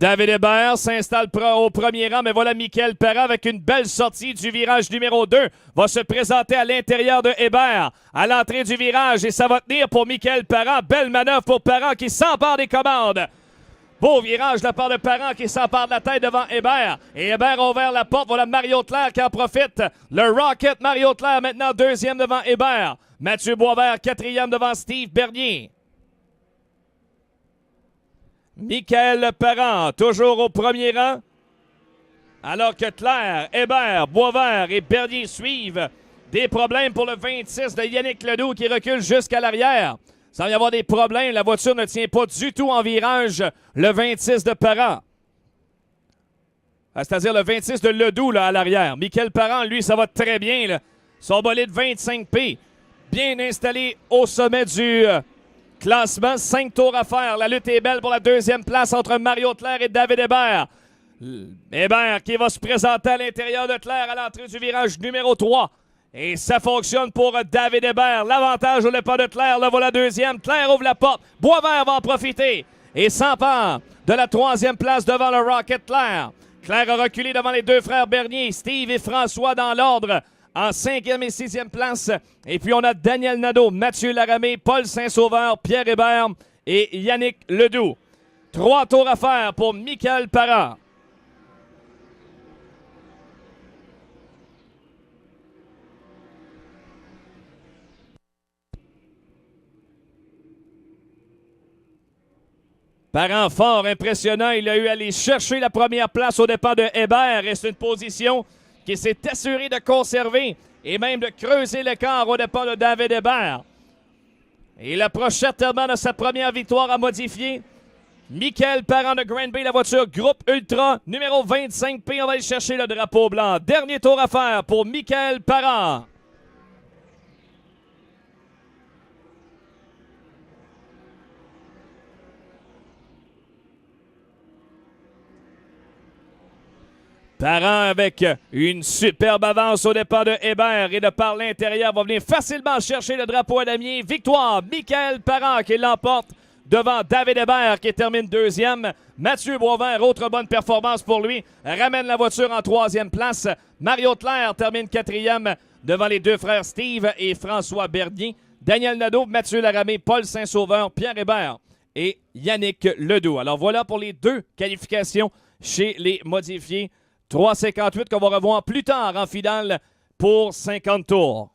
David Hébert s'installe au premier rang, mais voilà Michael Parent avec une belle sortie du virage numéro 2. Va se présenter à l'intérieur de Hébert à l'entrée du virage et ça va tenir pour Michael Parent. Belle manœuvre pour Parent qui s'empare des commandes. Beau virage de la part de Parent qui s'empare de la tête devant Hébert. Et Hébert a ouvert la porte. Voilà Mario Claire qui en profite. Le Rocket Mario Claire maintenant deuxième devant Hébert. Mathieu Boisvert quatrième devant Steve Bernier. Michael Parent, toujours au premier rang. Alors que Claire, Hébert, Boisvert et Bernier suivent. Des problèmes pour le 26 de Yannick Ledoux qui recule jusqu'à l'arrière. Ça va y avoir des problèmes. La voiture ne tient pas du tout en virage. Le 26 de Parent. C'est-à-dire le 26 de Ledoux là, à l'arrière. Michael Parent, lui, ça va très bien. Là. Son bolide 25P. Bien installé au sommet du classement. 5 tours à faire. La lutte est belle pour la deuxième place entre Mario Claire et David Hébert. Hébert qui va se présenter à l'intérieur de Claire à l'entrée du virage numéro 3. Et ça fonctionne pour David Hébert. L'avantage au départ de Claire. Là, voilà deuxième. Claire ouvre la porte. Boisvert va en profiter. Et s'empare de la troisième place devant le Rocket Claire. Claire a reculé devant les deux frères Bernier, Steve et François dans l'ordre. En 5e et 6e place. Et puis on a Daniel Nadeau, Mathieu Laramé, Paul Saint-Sauveur, Pierre Hébert et Yannick Ledoux. 3 tours à faire pour Michael Parent. Parent fort, impressionnant. Il a eu à aller chercher la première place au départ de Hébert. Et c'est une position qui s'est assuré de conserver et même de creuser l'écart au départ de David Hébert. Il approche certainement de sa première victoire à modifier. Michael Parent de Grand Bay, la voiture Groupe Ultra, numéro 25P. On va aller chercher le drapeau blanc. Dernier tour à faire pour Michael Parent. Parent avec une superbe avance au départ de Hébert et de par l'intérieur va venir facilement chercher le drapeau à damier. Victoire, Michael Parent qui l'emporte devant David Hébert qui termine deuxième. Mathieu Boisvert, autre bonne performance pour lui, ramène la voiture en troisième place. Mario Claire termine quatrième devant les deux frères Steve et François Bernier. Daniel Nadeau, Mathieu Laramé, Paul Saint-Sauveur, Pierre Hébert et Yannick Ledoux. Alors voilà pour les deux qualifications chez les modifiés. 3,58 qu'on va revoir plus tard en finale pour 50 tours.